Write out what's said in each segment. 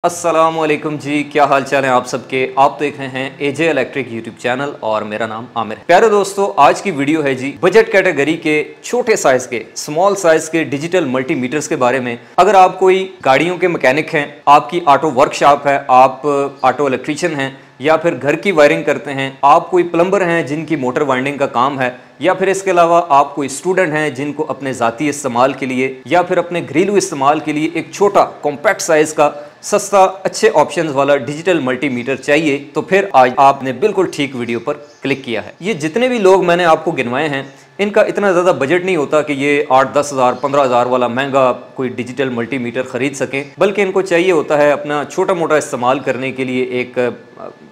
अस्सलामुअलैकुम जी, क्या हाल चाल है आप सबके। आप देख रहे हैं एजे इलेक्ट्रिक यूट्यूब चैनल और मेरा नाम आमिर है। प्यारे दोस्तों, आज की वीडियो है जी बजट कैटेगरी के छोटे साइज के स्मॉल साइज के डिजिटल मल्टीमीटर्स के बारे में। अगर आप कोई गाड़ियों के मैकेनिक हैं, आपकी ऑटो वर्कशॉप है, आप ऑटो इलेक्ट्रीशियन हैं या फिर घर की वायरिंग करते हैं, आप कोई प्लम्बर हैं जिनकी मोटर वाइंडिंग का काम है, या फिर इसके अलावा आप कोई स्टूडेंट हैं जिनको अपने ज़ाती इस्तेमाल के लिए या फिर अपने घरेलू इस्तेमाल के लिए एक छोटा कॉम्पैक्ट साइज़ का सस्ता अच्छे ऑप्शंस वाला डिजिटल मल्टीमीटर चाहिए, तो फिर आज आपने बिल्कुल ठीक वीडियो पर क्लिक किया है। ये जितने भी लोग मैंने आपको गिनवाए हैं, इनका इतना ज़्यादा बजट नहीं होता कि ये 8-10 हज़ार 15 हज़ार वाला महंगा कोई डिजिटल मल्टीमीटर ख़रीद सकें, बल्कि इनको चाहिए होता है अपना छोटा मोटा इस्तेमाल करने के लिए एक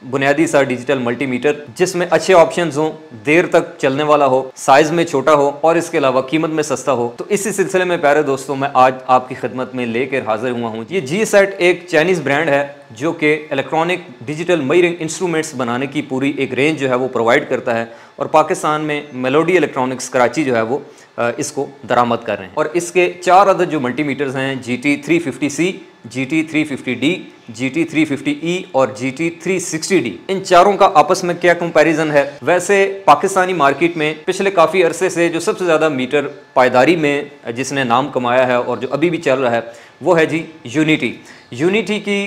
बुनियादी सा डिजिटल मल्टीमीटर जिसमें अच्छे ऑप्शंस हों, देर तक चलने वाला हो, साइज़ में छोटा हो और इसके अलावा कीमत में सस्ता हो। तो इसी सिलसिले में प्यारे दोस्तों, मैं आज आपकी खिदमत में लेकर हाजिर हुआ हूँ। ये G-सेट एक चाइनीज़ ब्रांड है जो कि इलेक्ट्रॉनिक डिजिटल मेजरिंग इंस्ट्रूमेंट्स बनाने की पूरी एक रेंज जो है वो प्रोवाइड करता है, और पाकिस्तान में मेलोडी इलेक्ट्रॉनिक्स कराची जो है वो इसको दरामद कर रहे हैं। और इसके 4 अदद जो मल्टीमीटर्स हैं, GT350C, GT350D, GT350E और GT360D, इन चारों का आपस में क्या कंपैरिजन है। वैसे पाकिस्तानी मार्केट में पिछले काफ़ी अरसे से जो सबसे ज़्यादा मीटर पायदारी में जिसने नाम कमाया है और जो अभी भी चल रहा है वो है जी यूनिटी की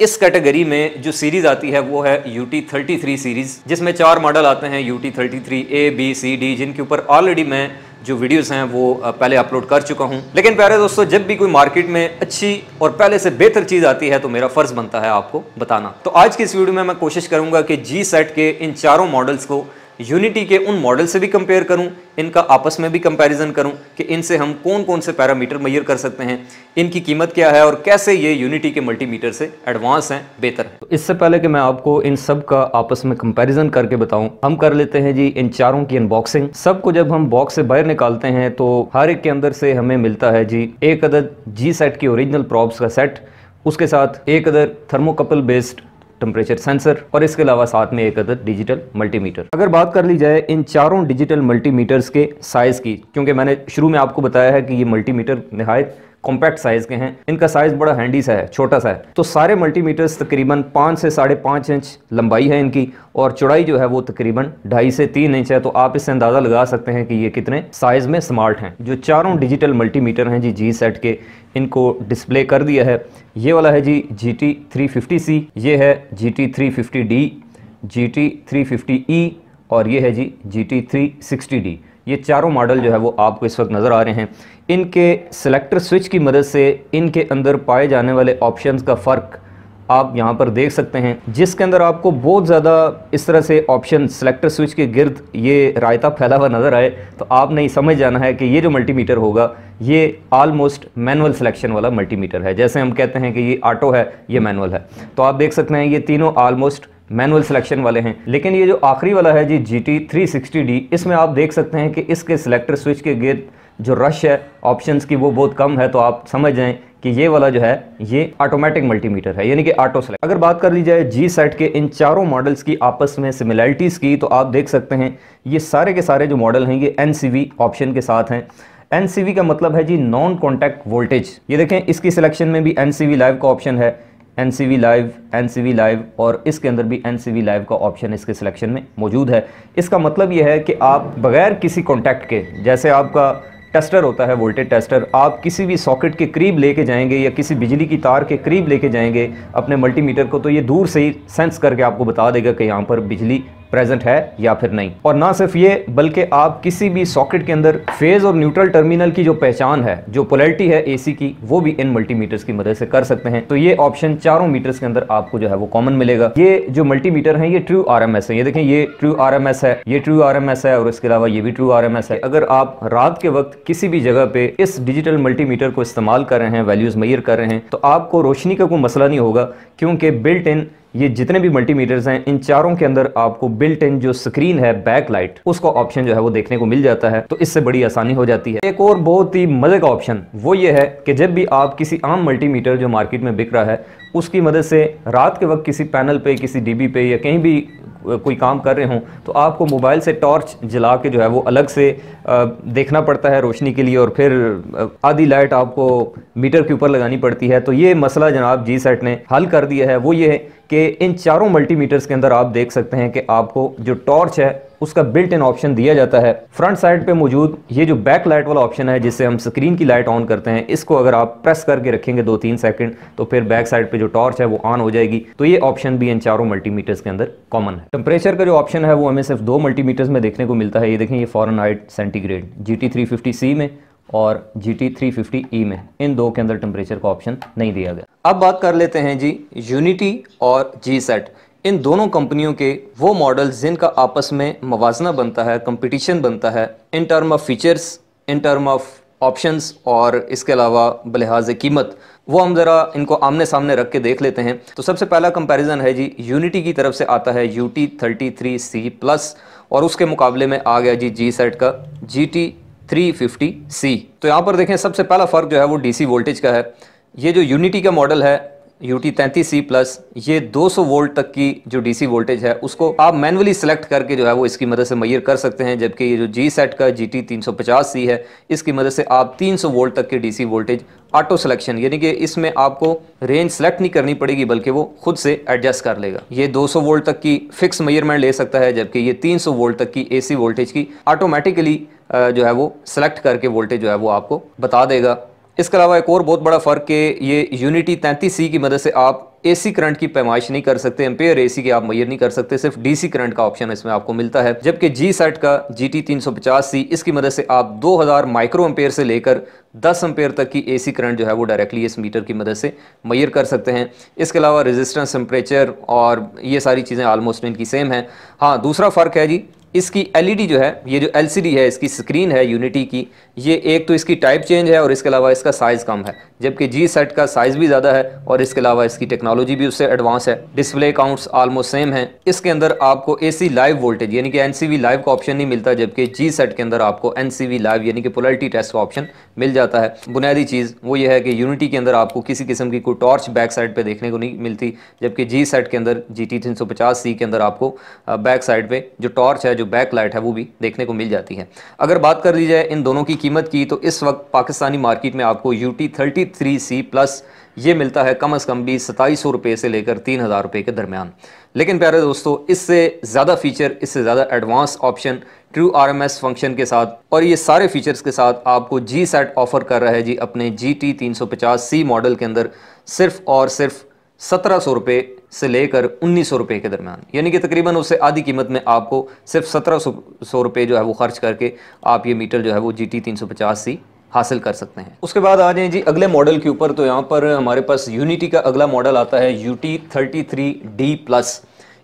इस कैटेगरी में जो सीरीज़ आती है वो है UT33 सीरीज़, जिसमें 4 मॉडल आते हैं UT33A, B, C, D, जिनके ऊपर ऑलरेडी मैं जो वीडियोस हैं वो पहले अपलोड कर चुका हूं। लेकिन प्यारे दोस्तों, जब भी कोई मार्केट में अच्छी और पहले से बेहतर चीज़ आती है तो मेरा फ़र्ज़ बनता है आपको बताना। तो आज की इस वीडियो में मैं कोशिश करूंगा कि G-सेट के इन चारों मॉडल्स को यूनिटी के उन मॉडल से भी कंपेयर करूं, इनका आपस में भी कंपैरिजन करूं कि इनसे हम कौन कौन से पैरामीटर मेजर कर सकते हैं, इनकी कीमत क्या है और कैसे ये यूनिटी के मल्टीमीटर से एडवांस हैं, बेहतर है। तो इससे पहले कि मैं आपको इन सब का आपस में कंपैरिजन करके बताऊं, हम कर लेते हैं जी इन चारों की अनबॉक्सिंग। सबको जब हम बॉक्स से बाहर निकालते हैं तो हर एक के अंदर से हमें मिलता है जी एक अदद G-सेट की ओरिजिनल प्रॉप्स का सेट, उसके साथ एक अदद थर्मोकपल बेस्ड टेम्परेचर सेंसर और इसके अलावा साथ में एक अदद डिजिटल मल्टीमीटर। अगर बात कर ली जाए इन चारों डिजिटल मल्टीमीटर्स के साइज़ की, क्योंकि मैंने शुरू में आपको बताया है कि ये मल्टीमीटर निहायत कॉम्पैक्ट साइज़ के हैं, इनका साइज़ बड़ा हैंडी सा है, छोटा सा है। तो सारे मल्टीमीटर्स तकरीबन 5 से 5.5 इंच लंबाई है इनकी, और चौड़ाई जो है वो तकरीबन 2.5 से 3 इंच है। तो आप इससे अंदाज़ा लगा सकते हैं कि ये कितने साइज़ में स्मार्ट हैं। जो चारों डिजिटल मल्टीमीटर हैं जी G-सेट के, इनको डिस्प्ले कर दिया है। ये वाला है जी GT350C, ये है GT350D, GT350E और ये है जी GT360D। ये चारों मॉडल जो है वो आपको इस वक्त नज़र आ रहे हैं। इनके सेलेक्टर स्विच की मदद से इनके अंदर पाए जाने वाले ऑप्शंस का फ़र्क आप यहाँ पर देख सकते हैं, जिसके अंदर आपको बहुत ज़्यादा इस तरह से ऑप्शन सेलेक्टर स्विच के गिर्द ये रायता फैला हुआ नज़र आए तो आपने ही समझ जाना है कि ये जो मल्टीमीटर होगा ये ऑलमोस्ट मैनुअल सिलेक्शन वाला मल्टीमीटर है। जैसे हम कहते हैं कि ये ऑटो है, ये मैनुअल है, तो आप देख सकते हैं ये तीनों ऑलमोस्ट मैनुअल सिलेक्शन वाले हैं। लेकिन ये जो आखिरी वाला है जी GT360D, इसमें आप देख सकते हैं कि इसके सिलेक्टर स्विच के गिर्द जो रश है ऑप्शंस की वो बहुत कम है। तो आप समझ जाएं कि ये वाला जो है ये ऑटोमेटिक मल्टीमीटर है, यानी कि ऑटो सेलेक्ट। अगर बात कर ली जाए G-सेट के इन चारों मॉडल्स की आपस में सिमिलैरिटीज़ की, तो आप देख सकते हैं ये सारे के सारे जो मॉडल हैं ये NCV ऑप्शन के साथ हैं। NCV का मतलब है जी नॉन कॉन्टैक्ट वोल्टेज। ये देखें, इसकी सिलेक्शन में भी NCV लाइव का ऑप्शन है, NCV लाइव और इसके अंदर भी NCV लाइव का ऑप्शन इसके सिलेक्शन में मौजूद है। इसका मतलब ये है कि आप बगैर किसी कॉन्टैक्ट के, जैसे आपका टेस्टर होता है वोल्टेज टेस्टर, आप किसी भी सॉकेट के करीब लेके जाएंगे या किसी बिजली की तार के करीब लेके जाएंगे अपने मल्टीमीटर को, तो ये दूर से ही सेंस करके आपको बता देगा कि यहाँ पर बिजली प्रेजेंट है या फिर नहीं। और ना सिर्फ ये, बल्कि आप किसी भी सॉकेट के अंदर फेज और न्यूट्रल टर्मिनल की जो पहचान है, जो पोलैरिटी है AC की, वो भी इन मल्टीमीटर्स की मदद से कर सकते हैं। तो ये ऑप्शन चारों मीटर्स के अंदर आपको जो है वो कॉमन मिलेगा। ये जो मल्टीमीटर है ये ट्रू RMS है। ये देखें, ये ट्रू RMS है, ये ट्रू RMS है और इसके अलावा ये भी ट्रू RMS है। अगर आप रात के वक्त किसी भी जगह पे इस डिजिटल मल्टीमीटर को इस्तेमाल कर रहे हैं, वैल्यूज मेजर कर रहे हैं, तो आपको रोशनी का कोई मसला नहीं होगा, क्योंकि बिल्ट इन ये जितने भी मल्टीमीटर्स हैं इन चारों के अंदर आपको बिल्ट इन जो स्क्रीन है बैक लाइट, उसका ऑप्शन जो है वो देखने को मिल जाता है। तो इससे बड़ी आसानी हो जाती है। एक और बहुत ही मजे का ऑप्शन वो ये है कि जब भी आप किसी आम मल्टीमीटर जो मार्केट में बिक रहा है उसकी मदद से रात के वक्त किसी पैनल पे, किसी DB पे या कहीं भी कोई काम कर रहे हों तो आपको मोबाइल से टॉर्च जला के जो है वो अलग से देखना पड़ता है रोशनी के लिए, और फिर आधी लाइट आपको मीटर के ऊपर लगानी पड़ती है। तो ये मसला जनाब जी सेट ने हल कर दिया है। वो ये है कि इन चारों मल्टीमीटर्स के अंदर आप देख सकते हैं कि आपको जो टॉर्च है उसका बिल्ट इन ऑप्शन दिया जाता है। फ्रंट साइड पे मौजूद ये जो बैक लाइट वाला ऑप्शन है जिससे हम स्क्रीन की लाइट ऑन करते हैं, इसको अगर आप प्रेस करके रखेंगे 2-3 सेकंड तो फिर बैक साइड पे जो टॉर्च है वो ऑन हो जाएगी। तो ये ऑप्शन भी इन चारों मल्टीमीटर्स के अंदर कॉमन है। टेम्परेचर का जो ऑप्शन है वो हमें सिर्फ 2 मल्टीमीटर्स में देखने को मिलता है। ये देखें, ये फ़ारेनहाइट सेंटीग्रेड GT350C में और GT350E में, इन दो के अंदर टेम्परेचर का ऑप्शन नहीं दिया गया। अब बात कर लेते हैं जी यूनिटी और जी सेट, इन दोनों कंपनियों के वो मॉडल्स जिनका आपस में मवाजना बनता है, कंपटीशन बनता है in term of features, in term of options और इसके अलावा बलिहाज कीमत। वो हम ज़रा इनको आमने सामने रख के देख लेते हैं। तो सबसे पहला कंपैरिजन है जी यूनिटी की तरफ से आता है UT33C+, और उसके मुकाबले में आ गया जी सेट का GT350C। तो यहाँ पर देखें, सबसे पहला फ़र्क जो है वो DC वोल्टेज का है। ये जो यूनिटी का मॉडल है UT33C+, ये 200 वोल्ट तक की जो DC वोल्टेज है उसको आप मैनुअली सेलेक्ट करके जो है वो इसकी मदद से मैयर कर सकते हैं, जबकि ये जो जी सेट का GT350C है इसकी मदद से आप 300 वोल्ट तक की DC वोल्टेज ऑटो सिलेक्शन, यानी कि इसमें आपको रेंज सेलेक्ट नहीं करनी पड़ेगी बल्कि वो खुद से एडजस्ट कर लेगा। ये 200 वोल्ट तक की फिक्स मेजरमेंट ले सकता है, जबकि ये 300 वोल्ट तक की AC वोल्टेज की ऑटोमेटिकली जो है वो सेलेक्ट करके वोल्टेज जो है वो आपको बता देगा। इसके अलावा एक और बहुत बड़ा फ़र्क कि ये यूनिटी 33C की मदद से आप AC करंट की पैमाइश नहीं कर सकते, एम्पेयर AC की आप मैयर नहीं कर सकते, सिर्फ DC करंट का ऑप्शन इसमें आपको मिलता है। जबकि जी सेट का GT350C, इसकी मदद से आप 2000 माइक्रो एम्पेयर से लेकर 10 एम्पेयर तक की AC करंट जो है वो डायरेक्टली इस मीटर की मदद से मैयर कर सकते हैं। इसके अलावा रेजिस्टेंस, टेम्परेचर और ये सारी चीज़ें आलमोस्ट इनकी सेम है। हाँ, दूसरा फ़र्क है जी इसकी LED जो है, ये जो LCD है इसकी स्क्रीन है यूनिटी की, ये एक तो इसकी टाइप चेंज है और इसके अलावा इसका साइज़ कम है, जबकि जी सेट का साइज़ भी ज़्यादा है और इसके अलावा इसकी टेक्नोलॉजी भी उससे एडवांस है। डिस्प्ले काउंट्स आलमोस्ट सेम है। इसके अंदर आपको AC लाइव वोल्टेज यानी कि NCV लाइव का ऑप्शन नहीं मिलता, जबकि जी सेट के अंदर आपको NCV लाइव यानी कि पोलैरिटी टेस्ट का ऑप्शन मिल जाता है। बुनियादी चीज़ वो ये है कि यूनिटी के अंदर आपको किसी किस्म की कोई टॉर्च बैक साइड पर देखने को नहीं मिलती, जबकि जी सेट के अंदर GT350C के अंदर आपको बैक साइड पर जो टॉर्च है, जो बैक लाइट है, वो भी देखने को मिल जाती है। अगर बात कर ली जाए इन दोनों की कीमत की तो इस वक्त पाकिस्तानी मार्केट में आपको UT33C+ ये मिलता है कम से कम भी 2700 रुपये से लेकर 3000 रुपये के दरमियान। लेकिन प्यारे दोस्तों, इससे ज़्यादा फीचर, इससे ज़्यादा advance option, true RMS function के साथ और ये सारे फीचर्स के साथ आपको जी सेट ऑफर कर रहा है जी अपने GT350C मॉडल के अंदर सिर्फ और सिर्फ 1700 रुपये से लेकर 1900 रुपये के दरमियान, यानी कि तकरीबन उससे आधी कीमत में आपको सिर्फ 1700 रुपये जो है वो खर्च करके आप ये मीटर जो है वो GT350C हासिल कर सकते हैं। उसके बाद आ जाएं जी अगले मॉडल के ऊपर। तो यहाँ पर हमारे पास यूनिटी का अगला मॉडल आता है UT33D+।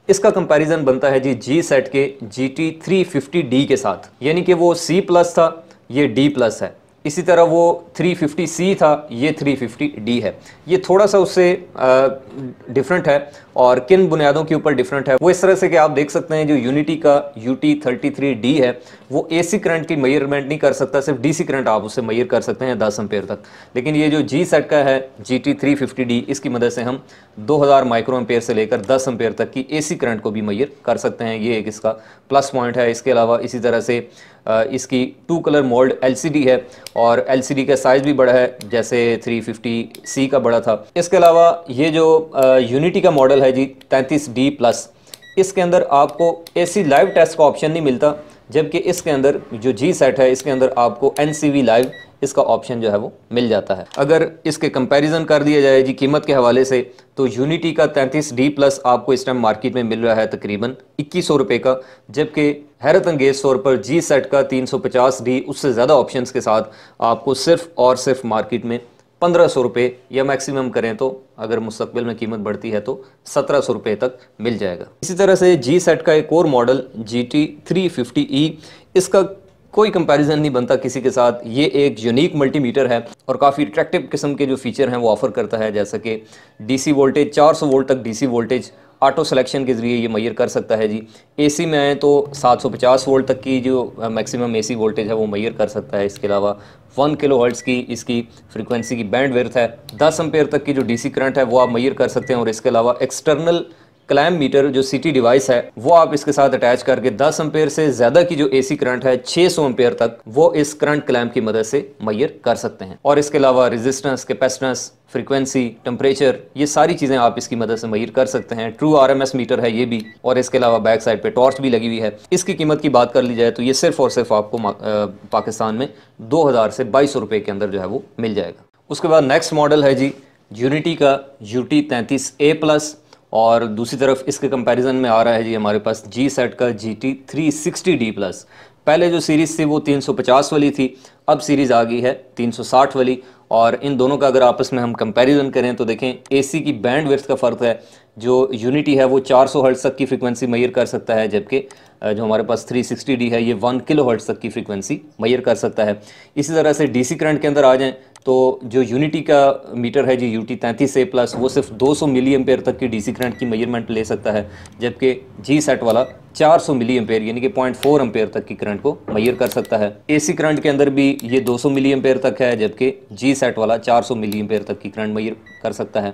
इसका कंपैरिजन बनता है जी सेट के GT350D के साथ, यानी कि वो C+ था, ये D+ है। इसी तरह वो 350C था, ये 350D है। ये थोड़ा सा उससे डिफरेंट है, और किन बुनियादों के ऊपर डिफरेंट है वो इस तरह से कि आप देख सकते हैं जो यूनिटी का UT33D है वो AC करंट की मेजरमेंट नहीं कर सकता, सिर्फ DC करंट आप उससे मेजर कर सकते हैं 10 एम्पेयर तक। लेकिन ये जो जी सेट का है GT350D, इसकी मदद से हम 2000 माइक्रो एम्पेयर से लेकर 10 एम्पेयर तक की AC करंट को भी मेजर कर सकते हैं। ये एक इसका प्लस पॉइंट है। इसके अलावा इसी तरह से इसकी 2 कलर मोल्ड LCD है और LCD का साइज़ भी बड़ा है जैसे 350C का बड़ा था। इसके अलावा ये जो यूनिटी का मॉडल है जी 33D+, इसके अंदर आपको AC लाइव टेस्ट का ऑप्शन नहीं मिलता, जबकि इसके अंदर जो जी सेट है इसके अंदर आपको NCV लाइव इसका ऑप्शन जो है वो मिल जाता है। अगर इसके कंपैरिजन कर दिया जाए जी कीमत के हवाले से तो यूनिटी का 33D+ आपको इस टाइम मार्केट में मिल रहा है तकरीबन 2100 रुपये का, जबकि हैरत अंगेज तौर पर जी सेट का 350D उससे ज़्यादा ऑप्शंस के साथ आपको सिर्फ और सिर्फ मार्केट में 1500 रुपये या मैक्सिमम करें तो अगर मुस्तकबिल में कीमत बढ़ती है तो 1700 रुपये तक मिल जाएगा। इसी तरह से जी सेट का एक और मॉडल GT350E, इसका कोई कंपैरिजन नहीं बनता किसी के साथ। ये एक यूनिक मल्टीमीटर है और काफ़ी अट्रैक्टिव किस्म के जो फीचर हैं वो ऑफ़र करता है, जैसा कि DC वोल्टेज 400 वोल्ट तक DC वोल्टेज ऑटो सिलेक्शन के ज़रिए ये मैयर कर सकता है जी। AC में आए तो 750 वोल्ट तक की जो मैक्सिमम AC वोल्टेज है वो मैयर कर सकता है। इसके अलावा 1 किलोहर्ट्ज़ की इसकी फ्रीक्वेंसी की बैंड विड्थ है। 10 एम्पेयर तक की जो DC करंट है वो आप मैयर कर सकते हैं। और इसके अलावा एक्सटर्नल क्लैम्प मीटर जो सीटी डिवाइस है वो आप इसके साथ अटैच करके 10 एम्पेयर से ज़्यादा की जो एसी करंट है 600 एम्पेयर तक वो इस करंट क्लैम्प की मदद से मेजर कर सकते हैं। और इसके अलावा रेजिस्टेंस, कैपेसिटेंस, फ्रीक्वेंसी, टेम्परेचर, ये सारी चीज़ें आप इसकी मदद से मेजर कर सकते हैं। ट्रू RMS मीटर है ये भी, और इसके अलावा बैक साइड पे टॉर्च भी लगी हुई है। इसकी कीमत की बात कर ली जाए तो ये सिर्फ और सिर्फ आपको पाकिस्तान में 2000 से 2200 रुपये के अंदर जो है वो मिल जाएगा। उसके बाद नेक्स्ट मॉडल है जी यूनिटी का UT33A+, और दूसरी तरफ इसके कंपैरिजन में आ रहा है जी हमारे पास G-सेट का GT360D+। पहले जो सीरीज़ थी वो 350 वाली थी, अब सीरीज़ आ गई है 360 वाली। और इन दोनों का अगर आपस में हम कंपैरिजन करें तो देखें एसी की बैंड विड्थ का फ़र्क है। जो यूनिटी है वो 400 हर्ट्ज़ तक की फ्रीक्वेंसी मेजर कर सकता है, जबकि जो हमारे पास 360D है ये 1 किलो हर्ट्ज़ तक की फ्रीक्वेंसी मेजर कर सकता है। इसी तरह से डीसी करंट के अंदर आ जाएं तो जो यूनिटी का मीटर है जी UT33A+, वो सिर्फ 200 मिली एम्पेयर तक की डीसी करंट की मेजरमेंट ले सकता है, जबकि G-सेट वाला 400 मिली एम्पेयर यानी कि 0.4 एम्पेयर तक की करंट को मेजर कर सकता है। एसी करंट के अंदर भी ये 200 मिली एम्पेयर तक है, जबकि G-सेट वाला 400 मिली एम्पेयर तक की करंट मेजर कर सकता है।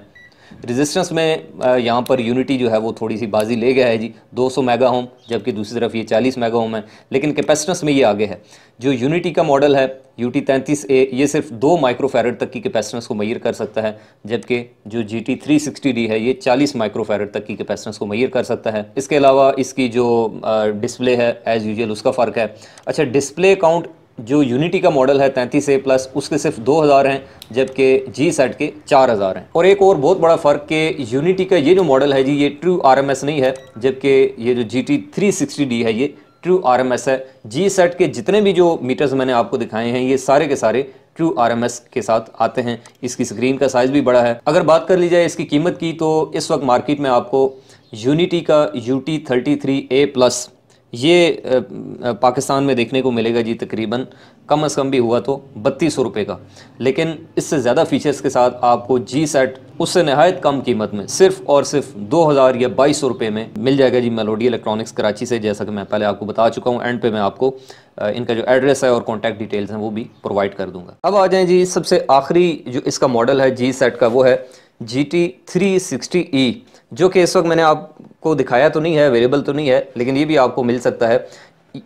रेजिस्टेंस में यहाँ पर यूनिटी जो है वो थोड़ी सी बाजी ले गया है जी, 200 मेगा ओम, जबकि दूसरी तरफ ये 40 मेगा ओम है। लेकिन कैपेसिटेंस में ये आगे है। जो यूनिटी का मॉडल है UT33A ये सिर्फ 2 माइक्रोफैरड तक की कैपेसिटेंस को मेजर कर सकता है, जबकि जो GT360D है ये 40 माइक्रोफैरड तक की कैपेसिटेंस को मेजर कर सकता है। इसके अलावा इसकी जो डिस्प्ले है एज़ यूजुअल उसका फ़र्क है। अच्छा, डिस्प्ले काउंट जो यूनिटी का मॉडल है 33A+ उसके सिर्फ 2000 हैं, जबकि G-सेट के 4000 हैं। और एक और बहुत बड़ा फ़र्क कि यूनिटी का ये जो मॉडल है जी ये ट्रू RMS नहीं है, जबकि ये जो GT360D है ये ट्रू RMS है। G-सेट के जितने भी जो मीटर्स मैंने आपको दिखाए हैं ये सारे के सारे ट्रू RMS के साथ आते हैं। इसकी स्क्रीन का साइज़ भी बड़ा है। अगर बात कर ली जाए इसकी कीमत की तो इस वक्त मार्केट में आपको यूनिटी का UT33A+ ये पाकिस्तान में देखने को मिलेगा जी तकरीबन कम से कम भी हुआ तो 3200 रुपये का। लेकिन इससे ज़्यादा फीचर्स के साथ आपको G-सेट उससे नहायत कम कीमत में सिर्फ और सिर्फ 2000 या 2200 रुपये में मिल जाएगा जी मेलोडी इलेक्ट्रॉनिक्स कराची से। जैसा कि मैं पहले आपको बता चुका हूँ, एंड पे मैं आपको इनका जो एड्रेस है और कॉन्टैक्ट डिटेल्स हैं वो भी प्रोवाइड कर दूँगा। अब आ जाएँ जी सबसे आखिरी जो इसका मॉडल है G-सेट का, वो है GT360E, जो कि इस वक्त मैंने आपको दिखाया तो नहीं है, अवेलेबल तो नहीं है, लेकिन ये भी आपको मिल सकता है।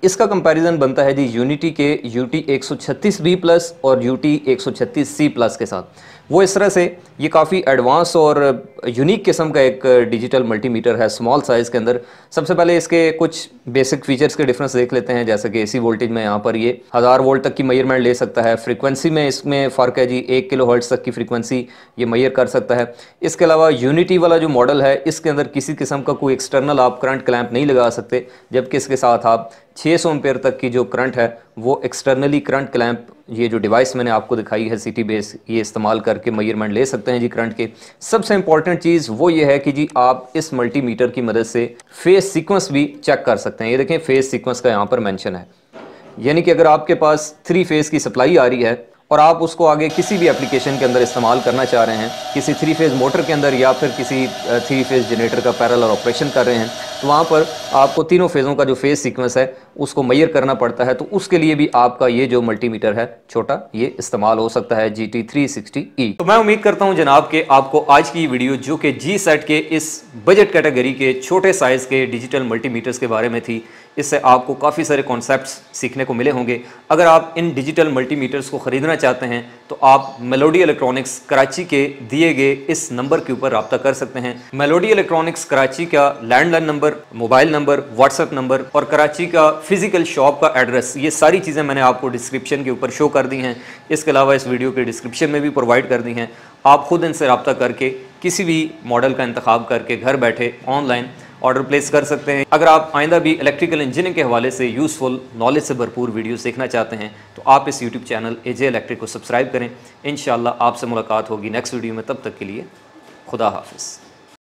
इसका कंपैरिजन बनता है जी यूनिटी के UT136B+ और UT136C+ के साथ। वो इस तरह से ये काफ़ी एडवांस और यूनिक किस्म का एक डिजिटल मल्टीमीटर है स्मॉल साइज़ के अंदर। सबसे पहले इसके कुछ बेसिक फीचर्स के डिफरेंस देख लेते हैं, जैसे कि एसी वोल्टेज में यहाँ पर ये 1000 वोल्ट तक की मेजरमेंट ले सकता है। फ्रीक्वेंसी में इसमें फ़र्क है जी, 1 किलो हर्ट्ज़ तक की फ्रीक्वेंसी ये मेजर कर सकता है। इसके अलावा यूनिटी वाला जो मॉडल है इसके अंदर किसी किस्म का कोई एक्सटर्नल आप करंट क्लैंप नहीं लगा सकते, जबकि इसके साथ आप 600 एम्पेयर तक की जो करंट है वो एक्सटर्नली करंट क्लैंप ये जो डिवाइस मैंने आपको दिखाई है सिटी बेस, ये इस्तेमाल करके मेजरमेंट ले सकते हैं जी करंट के। सबसे इंपॉर्टेंट चीज़ वो ये है कि जी आप इस मल्टीमीटर की मदद से फेस सीक्वेंस भी चेक कर सकते हैं। ये देखें फेस सीक्वेंस का यहाँ पर मेंशन है, यानी कि अगर आपके पास 3 फेज़ की सप्लाई आ रही है और आप उसको आगे किसी भी एप्लीकेशन के अंदर इस्तेमाल करना चाह रहे हैं, किसी 3 फेज़ मोटर के अंदर या फिर किसी 3 फेज़ जनरेटर का पैरेलल ऑपरेशन कर रहे हैं, तो वहाँ पर आपको तीनों फेज़ों का जो फेज़ सीक्वेंस है उसको मेजर करना पड़ता है। तो उसके लिए भी आपका ये जो मल्टीमीटर है छोटा, ये इस्तेमाल हो सकता है GT360E। तो मैं उम्मीद करता हूँ जनाब कि आपको आज की वीडियो जो कि G-सेट के इस बजट कैटेगरी के छोटे साइज़ के डिजिटल मल्टीमीटर्स के बारे में थी, इससे आपको काफ़ी सारे कॉन्सेप्ट्स सीखने को मिले होंगे। अगर आप इन डिजिटल मल्टीमीटर्स को ख़रीदना चाहते हैं तो आप मेलोडी इलेक्ट्रॉनिक्स कराची के दिए गए इस नंबर के ऊपर रब्ता कर सकते हैं। मेलोडी इलेक्ट्रॉनिक्स कराची का landline number, mobile number, WhatsApp number और कराची का फिजिकल शॉप का एड्रेस, ये सारी चीज़ें मैंने आपको डिस्क्रिप्शन के ऊपर शो कर दी हैं। इसके अलावा इस वीडियो के डिस्क्रिप्शन में भी प्रोवाइड कर दी हैं। आप खुद इनसे रब्ता करके किसी भी मॉडल का इंतखाब करके घर बैठे ऑनलाइन ऑर्डर प्लेस कर सकते हैं। अगर आप आइंदा भी इलेक्ट्रिकल इंजीनियरिंग के हवाले से यूज़फुल नॉलेज से भरपूर वीडियो देखना चाहते हैं तो आप इस यूट्यूब चैनल AJ इलेक्ट्रिक को सब्सक्राइब करें। इंशाल्लाह आपसे मुलाकात होगी नेक्स्ट वीडियो में। तब तक के लिए खुदा हाफिज़।